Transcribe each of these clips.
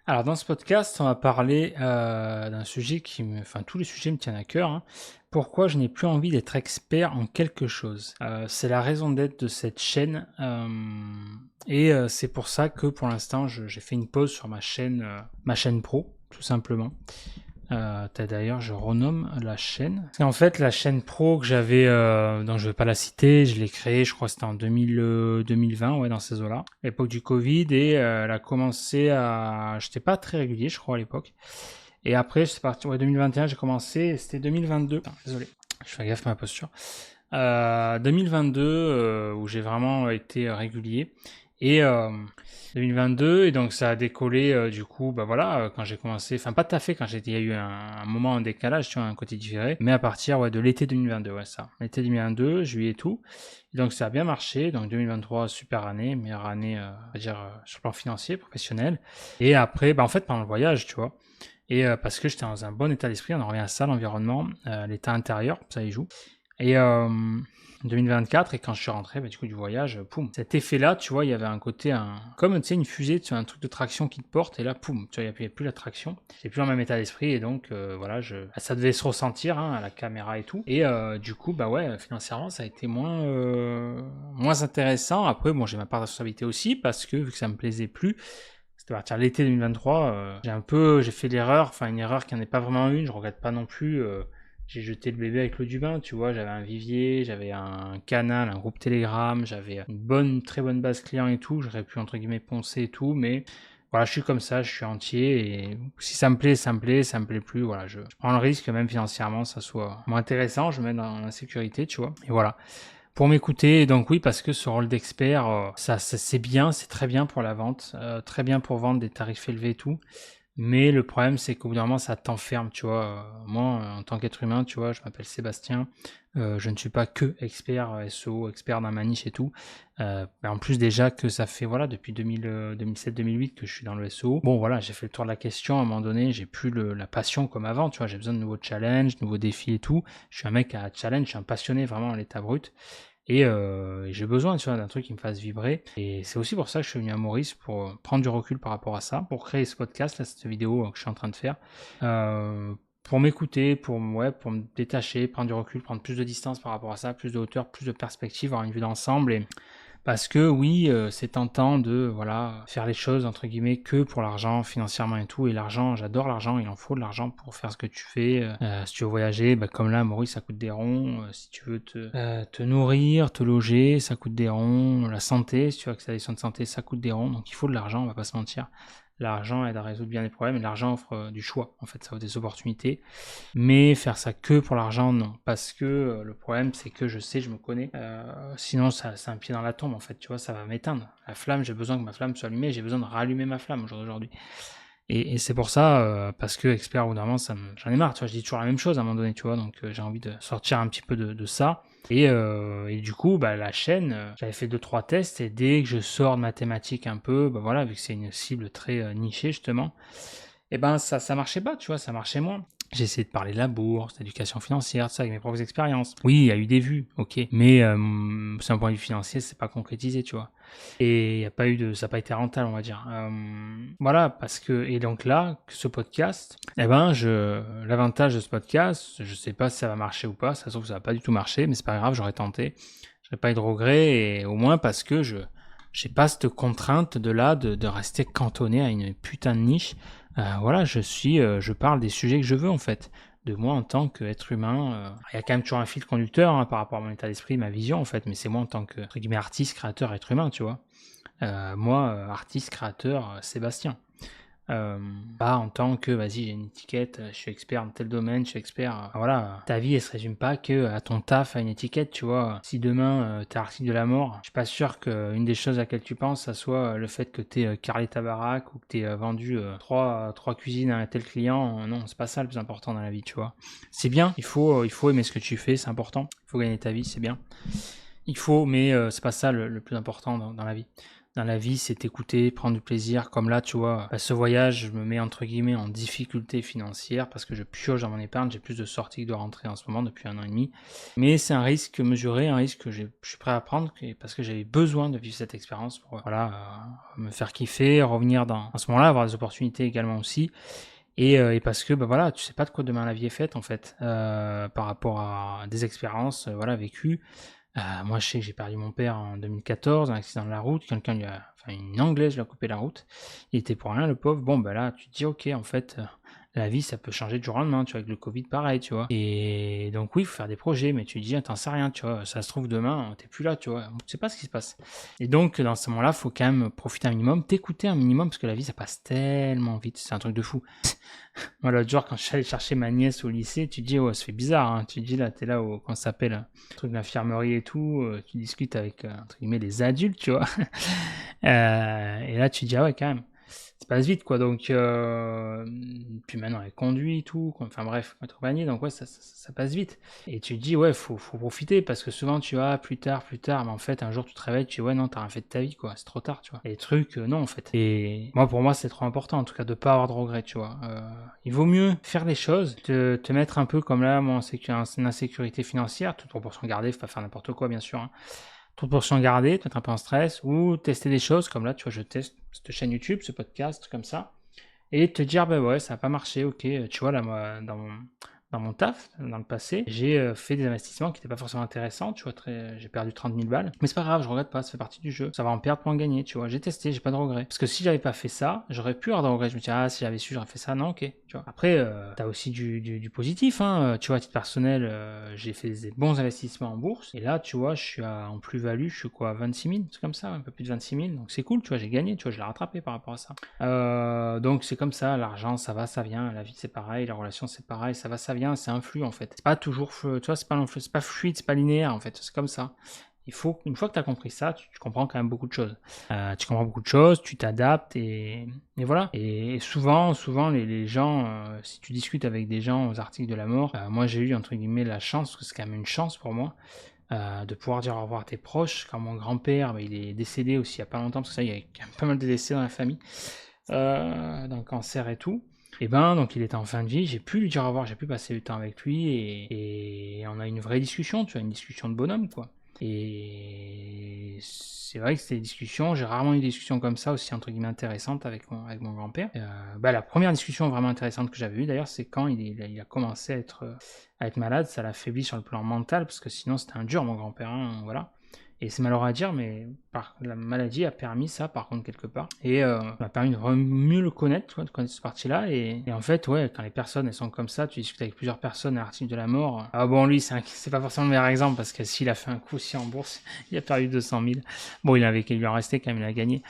Alors dans ce podcast, on va parler, d'un sujet enfin tous les sujets me tiennent à cœur, hein. Pourquoi je n'ai plus envie d'être expert en quelque chose? C'est la raison d'être de cette chaîne, c'est pour ça que pour l'instant j'ai fait une pause sur ma chaîne pro, tout simplement. D'ailleurs, je renomme la chaîne. Parce qu'en fait, la chaîne pro que j'avais, dont je vais pas la citer, je l'ai créée, je crois que c'était en 2020, ouais, dans ces eaux-là, à l'époque du Covid, et elle a commencé à... J'étais pas très régulier, je crois, à l'époque. Et après, c'est parti, ouais, 2021, j'ai commencé, et c'était 2022. Attends, désolé, je fais gaffe à ma posture. 2022, où j'ai vraiment été régulier. Et 2022, et donc ça a décollé du coup, bah voilà, quand j'ai commencé, enfin pas tout à fait, il y a eu un moment en décalage, tu vois, un côté différé, mais à partir de l'été 2022, ouais, ça, l'été 2022, juillet et tout, et donc ça a bien marché, donc 2023, super année, meilleure année, on va dire, sur le plan financier, professionnel, et après, bah en fait, pendant le voyage, tu vois, et parce que j'étais dans un bon état d'esprit, on en revient à ça, l'environnement, l'état intérieur, ça y joue, et 2024, et quand je suis rentré, bah, du coup, du voyage, poum. Cet effet-là, tu vois, il y avait un côté, comme, tu sais, une fusée, tu vois, un truc de traction qui te porte, et là, poum, tu vois, il n'y a plus la traction. J'ai plus dans le même état d'esprit, et donc, voilà, ça devait se ressentir, hein, à la caméra et tout. Et du coup, bah ouais, financièrement, ça a été moins intéressant. Après, bon, j'ai ma part de responsabilité aussi, parce que, vu que ça me plaisait plus, c'était à partir de l'été 2023, j'ai fait l'erreur, enfin, une erreur qui n'en est pas vraiment une, je regrette pas non plus, j'ai jeté le bébé avec l'eau du bain, tu vois, j'avais un vivier, j'avais un canal, un groupe Telegram, j'avais une très bonne base client et tout, j'aurais pu entre guillemets poncer et tout, mais voilà, je suis comme ça, je suis entier, et si ça me plaît, ça me plaît, ça me plaît plus, voilà, je prends le risque, même financièrement, ça soit moins intéressant, je me mets dans la sécurité, tu vois, et voilà. Pour m'écouter, et donc oui, parce que ce rôle d'expert, c'est bien, c'est très bien pour la vente, très bien pour vendre des tarifs élevés et tout. Mais le problème, c'est qu'au bout d'un moment, ça t'enferme, tu vois. Moi, en tant qu'être humain, tu vois, je m'appelle Sébastien. Je ne suis pas que expert SEO, expert dans ma niche et tout. En plus, déjà que ça fait, voilà, depuis 2007-2008 que je suis dans le SEO. Bon, voilà, j'ai fait le tour de la question. À un moment donné, j'ai plus la passion comme avant, tu vois. J'ai besoin de nouveaux challenges, nouveaux défis et tout. Je suis un mec à challenge, je suis un passionné vraiment à l'état brut. Et j'ai besoin, tu vois, d'un truc qui me fasse vibrer. Et c'est aussi pour ça que je suis venu à Maurice, pour prendre du recul par rapport à ça, pour créer ce podcast, là, cette vidéo que je suis en train de faire, pour m'écouter, pour me détacher, prendre du recul, prendre plus de distance par rapport à ça, plus de hauteur, plus de perspective, avoir une vue d'ensemble. Et parce que oui, c'est tentant de, voilà, faire les choses entre guillemets que pour l'argent, financièrement et tout. Et l'argent, j'adore l'argent, il en faut de l'argent pour faire ce que tu fais. Si tu veux voyager, bah, comme là, Maurice, ça coûte des ronds. Si tu veux te nourrir, te loger, ça coûte des ronds. La santé, si tu veux que ça ait des soins de santé, ça coûte des ronds. Donc il faut de l'argent, on va pas se mentir. L'argent aide à résoudre bien des problèmes, et l'argent offre du choix, en fait, ça offre des opportunités. Mais faire ça que pour l'argent, non. Parce que le problème, c'est que je sais, je me connais. Sinon, c'est un pied dans la tombe, en fait, tu vois, ça va m'éteindre. La flamme, j'ai besoin que ma flamme soit allumée, j'ai besoin de rallumer ma flamme au jour d'aujourd'hui. Et c'est pour ça, parce que expert au bout d'un moment, j'en ai marre, tu vois, je dis toujours la même chose à un moment donné, tu vois, donc j'ai envie de sortir un petit peu de ça. Et du coup, bah, la chaîne, j'avais fait 2-3 tests, et dès que je sors de ma thématique un peu, bah voilà, vu que c'est une cible très nichée justement, et ben ça marchait pas, tu vois, ça marchait moins. J'ai essayé de parler de la bourse, d'éducation financière, tout ça, avec mes propres expériences. Oui, il y a eu des vues, ok, mais c'est un point de vue financier, c'est pas concrétisé, tu vois. Et y a pas eu ça n'a pas été rentable, on va dire. Voilà, parce que, et donc là, ce podcast, l'avantage de ce podcast, je sais pas si ça va marcher ou pas, ça se trouve que ça va pas du tout marcher, mais c'est pas grave, j'aurais tenté. J'aurais pas eu de regrets, et au moins parce que j'ai pas cette contrainte de rester cantonné à une putain de niche. Voilà, je parle des sujets que je veux, en fait, de moi en tant qu'être humain. Il y a quand même toujours un fil conducteur, hein, par rapport à mon état d'esprit, ma vision, en fait, mais c'est moi en tant que, entre guillemets, artiste, créateur, être humain, tu vois. Moi, artiste, créateur, Sébastien. Euh, Pas en tant que, vas-y, j'ai une étiquette, je suis expert dans tel domaine, je suis expert. Voilà, ta vie, elle se résume pas que à ton taf, à une étiquette, tu vois. Si demain, t'es article de la mort, je suis pas sûr qu'une des choses à laquelle tu penses, ça soit le fait que t'aies carrelé ta baraque, ou que t'aies vendu trois cuisines à un tel client. Non, c'est pas ça le plus important dans la vie, tu vois. C'est bien, il faut aimer ce que tu fais, c'est important. Il faut gagner ta vie, c'est bien. Il faut, mais c'est pas ça le plus important dans la vie. dans la vie, c'est t'écouter, prendre du plaisir. Comme là, tu vois, ce voyage, je me mets entre guillemets en difficulté financière parce que je pioche dans mon épargne. J'ai plus de sorties que de rentrées en ce moment depuis 1 an et demi. Mais c'est un risque mesuré, un risque que je suis prêt à prendre parce que j'avais besoin de vivre cette expérience pour me faire kiffer, revenir à ce moment-là, avoir des opportunités également aussi. Et parce que voilà, tu sais pas de quoi demain la vie est faite en fait, par rapport à des expériences vécues. Moi, je sais que j'ai perdu mon père en 2014, un accident de la route. Une Anglaise lui a coupé la route. Il était pour rien, le pauvre. Bon, ben là, tu te dis, ok, en fait, la vie, ça peut changer du jour au lendemain, tu vois, avec le Covid, pareil, tu vois. Et donc, oui, il faut faire des projets, mais tu te dis, attends, sais rien, tu vois, ça se trouve demain, t'es plus là, tu vois, tu sais pas ce qui se passe. Et donc, dans ce moment-là, faut quand même profiter un minimum, t'écouter un minimum, parce que la vie, ça passe tellement vite, c'est un truc de fou. Moi, l'autre jour, quand je suis allé chercher ma nièce au lycée, tu te dis, oh, ça fait bizarre, hein. Tu te dis, là, t'es là, comment ça s'appelle, le truc de l'infirmerie et tout, tu discutes avec, entre guillemets, les adultes, tu vois. Et là, tu te dis, ah ouais, quand même, ça passe vite, quoi. Donc, puis maintenant, elle conduit et tout, quoi. Enfin bref, compagnie, donc ouais, ça passe vite. Et tu te dis, ouais, faut profiter, parce que souvent, tu vas plus tard, mais en fait, un jour, tu te réveilles, tu dis, ouais, non, t'as rien fait de ta vie, quoi, c'est trop tard, tu vois. Et les trucs, non, en fait. Et moi, pour moi, c'est trop important, en tout cas, de pas avoir de regrets, tu vois. Il vaut mieux faire les choses, te mettre un peu comme là, moi, une insécurité financière, toute proportion gardée, faut pas faire n'importe quoi, bien sûr, hein. Toute portion gardée, te mettre un peu en stress, ou tester des choses, comme là, tu vois, je teste cette chaîne YouTube, ce podcast, comme ça, et te dire, bah ouais, ça n'a pas marché, ok, tu vois, là, moi, dans mon taf, dans le passé, j'ai fait des investissements qui n'étaient pas forcément intéressants, tu vois, j'ai perdu 30 000 balles, mais c'est pas grave, je regrette pas, ça fait partie du jeu, ça va en perdre pour en gagner, tu vois, j'ai testé, j'ai pas de regrets, parce que si j'avais pas fait ça, j'aurais pu avoir de regrets, je me dis, ah, si j'avais su, j'aurais fait ça, non, ok, tu vois. Après, t'as aussi du positif, hein, tu vois, à titre personnel, j'ai fait des bons investissements en bourse, et là, tu vois, je suis en plus-value, je suis quoi, 26 000, c'est comme ça, un peu plus de 26 000, donc c'est cool, tu vois, j'ai gagné, tu vois, je l'ai rattrapé par rapport à ça. Donc c'est comme ça, l'argent, ça va, ça vient, la vie c'est pareil, la relation c'est pareil, ça va, ça vient, c'est un flux en fait. C'est pas toujours, tu vois, c'est pas fluide, c'est pas linéaire en fait, c'est comme ça. Une fois que tu as compris ça, tu comprends quand même beaucoup de choses. Tu comprends beaucoup de choses, tu t'adaptes et voilà. Et souvent les gens, si tu discutes avec des gens aux articles de la mort, moi j'ai eu entre guillemets la chance, parce que c'est quand même une chance pour moi, de pouvoir dire au revoir à tes proches. Quand mon grand-père, il est décédé aussi il y a pas longtemps, parce que ça, il y a quand même pas mal de décès dans la famille, d'un cancer et tout. Et donc il était en fin de vie, j'ai pu lui dire au revoir, j'ai pu passer du temps avec lui et on a une vraie discussion, tu vois, une discussion de bonhomme, quoi. Et c'est vrai que c'était des discussions, j'ai rarement eu des discussions comme ça aussi entre guillemets intéressantes avec mon grand-père. La première discussion vraiment intéressante que j'avais eue d'ailleurs, c'est quand il a commencé à être malade, ça l'a affaibli sur le plan mental, parce que sinon c'était un dur mon grand-père, hein, voilà. Et c'est malheureux à dire, mais la maladie a permis ça, par contre, quelque part. Et m'a permis de mieux le connaître, tu vois, de connaître cette partie-là. Et en fait, ouais, quand les personnes, elles sont comme ça, tu discutes avec plusieurs personnes à l'article de la mort. Ah bon, lui, c'est pas forcément le meilleur exemple, parce que s'il a fait un coup aussi en bourse, il a perdu 200 000. Bon, il lui en restait quand même, il a gagné.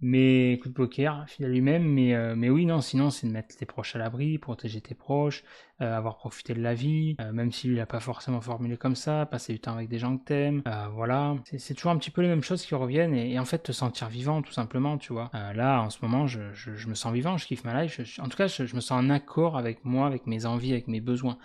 Mais coup de poker, fidèle à lui-même, mais oui, non, sinon c'est de mettre tes proches à l'abri, protéger tes proches, avoir profité de la vie, même si lui il n'a pas forcément formulé comme ça, passer du temps avec des gens que t'aimes, voilà. C'est toujours un petit peu les mêmes choses qui reviennent et en fait te sentir vivant tout simplement, tu vois. Là, en ce moment, je me sens vivant, je kiffe ma life, en tout cas, je me sens en accord avec moi, avec mes envies, avec mes besoins.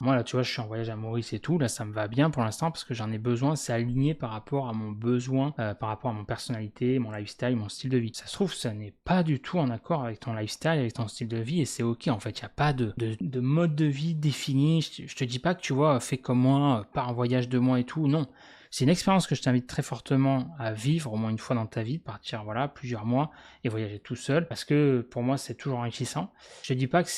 Moi, là, tu vois, je suis en voyage à Maurice et tout. Là, ça me va bien pour l'instant parce que j'en ai besoin. C'est aligné par rapport à mon besoin, par rapport à mon personnalité, mon lifestyle, mon style de vie. Ça se trouve, ça n'est pas du tout en accord avec ton lifestyle, avec ton style de vie et c'est ok. En fait, il n'y a pas de mode de vie défini. Je te dis pas que, tu vois, fais comme moi, pars en voyage 2 mois et tout. Non. C'est une expérience que je t'invite très fortement à vivre au moins une fois dans ta vie, de partir voilà plusieurs mois et voyager tout seul parce que pour moi c'est toujours enrichissant. Je te dis pas que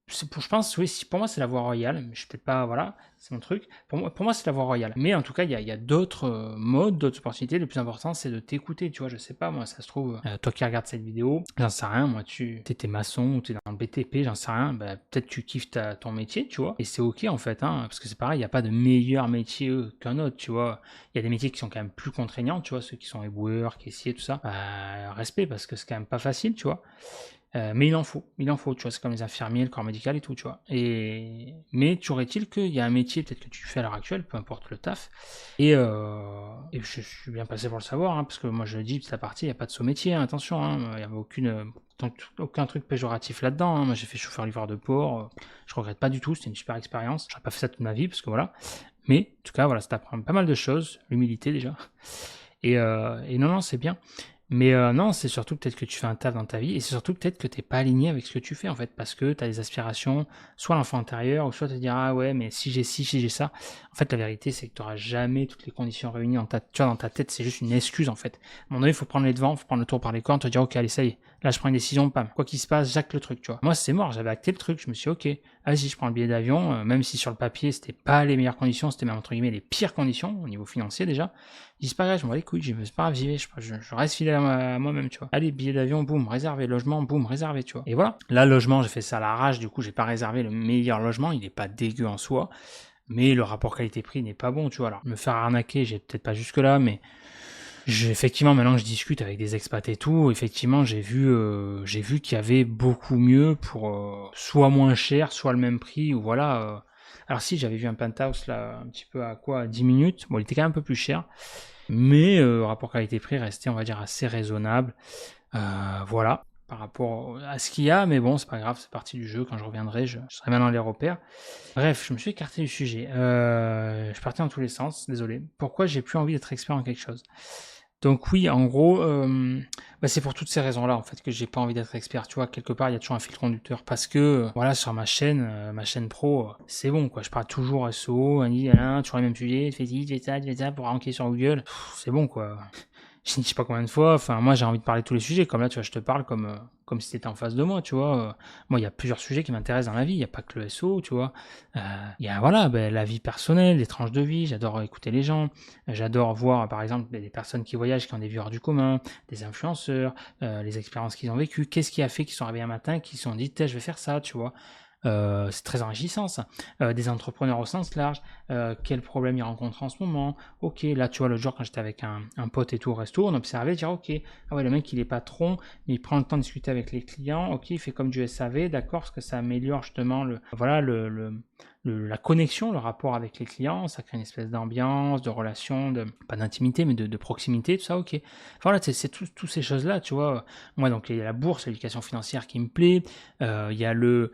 je pense, oui, pour moi, c'est la voie royale, mais je suis peut-être pas, voilà, c'est mon truc. Pour moi, c'est la voie royale. Mais en tout cas, il y a d'autres modes, d'autres opportunités. Le plus important, c'est de t'écouter, tu vois, je sais pas, moi, ça se trouve, toi qui regardes cette vidéo, j'en sais rien, moi, t'es maçon ou t'es dans le BTP, j'en sais rien, peut-être tu kiffes ton métier, tu vois, et c'est ok, en fait, hein, parce que c'est pareil, il n'y a pas de meilleur métier qu'un autre, tu vois. Il y a des métiers qui sont quand même plus contraignants, tu vois, ceux qui sont éboueurs, caissiers, tout ça. Respect, parce que c'est quand même pas facile, tu vois. Mais il en faut, tu vois, c'est comme les infirmiers, le corps médical et tout, tu vois. Mais toujours est-il qu'il y a un métier peut-être que tu fais à l'heure actuelle, peu importe le taf, et je suis bien passé pour le savoir, hein, parce que moi je le dis, petit à partie, il n'y a pas de saut métier, hein, attention, hein, il n'y avait aucun truc péjoratif là-dedans, hein. Moi j'ai fait chauffeur-livreur de port, je regrette pas du tout, c'était une super expérience, j'aurais pas fait ça toute ma vie, parce que voilà, mais en tout cas, voilà, ça t'apprend pas mal de choses, l'humilité déjà, et non, c'est bien. Mais non, c'est surtout peut-être que tu fais un taf dans ta vie et c'est surtout peut-être que t'es pas aligné avec ce que tu fais en fait parce que tu as des aspirations, soit l'enfant intérieur ou soit te dire ah ouais mais si j'ai ci, si j'ai ça. En fait la vérité c'est que tu n'auras jamais toutes les conditions réunies tu vois, dans ta tête, c'est juste une excuse en fait. À un moment donné, il faut prendre les devants, il faut prendre le tour par les cornes, te dire ok allez ça y est, là je prends une décision, pam. Quoi qu'il se passe, j'acte le truc, tu vois. Moi c'est mort, j'avais acté le truc, je me suis dit ok, vas-y je prends le billet d'avion, même si sur le papier c'était pas les meilleures conditions, c'était même entre guillemets les pires conditions au niveau financier déjà. Je dis c'est pas grave, je m'en bats les couilles, c'est pas grave, j'y vais, je reste fidèle à moi-même, tu vois. Allez, billet d'avion, boum, réservé, logement, boum, réservé, tu vois. Et voilà. Là, logement, j'ai fait ça à l'arrache, du coup, j'ai pas réservé le meilleur logement, il est pas dégueu en soi, mais le rapport qualité-prix n'est pas bon, tu vois. Alors, me faire arnaquer, j'ai peut-être pas jusque-là, mais effectivement, maintenant que je discute avec des expats et tout, effectivement, j'ai vu qu'il y avait beaucoup mieux pour soit moins cher, soit le même prix, ou voilà. Alors si, j'avais vu un penthouse là, un petit peu à 10 minutes. Bon, il était quand même un peu plus cher, mais rapport qualité-prix restait, on va dire, assez raisonnable. Voilà, par rapport à ce qu'il y a, mais bon, c'est pas grave, c'est partie du jeu. Quand je reviendrai, je serai maintenant les repères. Bref, je me suis écarté du sujet. Je suis parti dans tous les sens, désolé. Pourquoi j'ai plus envie d'être expert en quelque chose? Donc oui, en gros, c'est pour toutes ces raisons-là en fait que j'ai pas envie d'être expert. Tu vois, quelque part, il y a toujours un fil conducteur parce que voilà, sur ma chaîne pro, c'est bon quoi. Je parle toujours SEO, toujours les mêmes sujets, tu fais ça pour ranker sur Google. C'est bon quoi. Je ne sais pas combien de fois, enfin moi j'ai envie de parler de tous les sujets, comme là tu vois je te parle comme si t'étais en face de moi, tu vois. Moi il y a plusieurs sujets qui m'intéressent dans la vie, il n'y a pas que le SEO, tu vois. Il y a voilà, la vie personnelle, les tranches de vie, j'adore écouter les gens, j'adore voir par exemple des personnes qui voyagent, qui ont des vies hors du commun, des influenceurs, les expériences qu'ils ont vécues, qu'est-ce qui a fait qu'ils sont arrivés un matin, qu'ils se sont dit je vais faire ça, tu vois. C'est très enrichissant ça. Des entrepreneurs au sens large, quels problèmes ils rencontrent en ce moment. Ok, là tu vois l'autre jour quand j'étais avec un pote et tout au resto, on observait dire ok, ah ouais le mec il est patron, mais il prend le temps de discuter avec les clients, ok il fait comme du SAV, d'accord, parce que ça améliore justement la connexion, le rapport avec les clients, ça crée une espèce d'ambiance, de relation, pas d'intimité mais de proximité, tout ça, ok. Voilà, c'est toutes ces choses-là, tu vois. Moi donc il y a la bourse, l'éducation financière qui me plaît, il y a le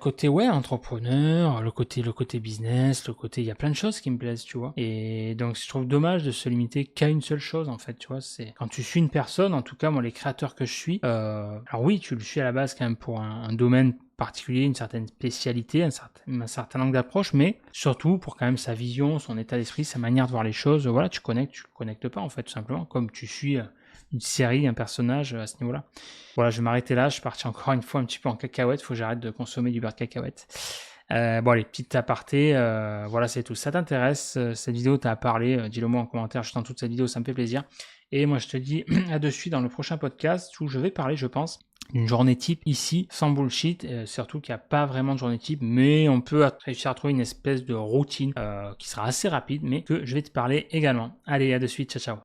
côté entrepreneur, le côté business, il y a plein de choses qui me plaisent, tu vois. Et donc je trouve dommage de se limiter qu'à une seule chose en fait, tu vois. C'est quand tu suis une personne, en tout cas moi les créateurs que je suis, alors oui tu le suis à la base quand même pour un domaine particulier, une certaine spécialité, un certain angle d'approche, mais surtout pour quand même sa vision, son état d'esprit, sa manière de voir les choses. Voilà, tu le connectes pas en fait tout simplement, comme tu suis une série, un personnage à ce niveau-là. Voilà, je vais m'arrêter là. Je suis parti encore une fois un petit peu en cacahuète. Il faut que j'arrête de consommer du beurre de cacahuète. Bon, allez, petite aparté. Voilà, c'est tout. Ça t'intéresse, cette vidéo t'a parlé, dis-le moi en commentaire juste en dessous de cette vidéo, ça me fait plaisir. Et moi, je te dis à de suite dans le prochain podcast où je vais parler, je pense, d'une journée type ici, sans bullshit. Surtout qu'il n'y a pas vraiment de journée type, mais on peut réussir à trouver une espèce de routine qui sera assez rapide, mais que je vais te parler également. Allez, à de suite. Ciao, ciao.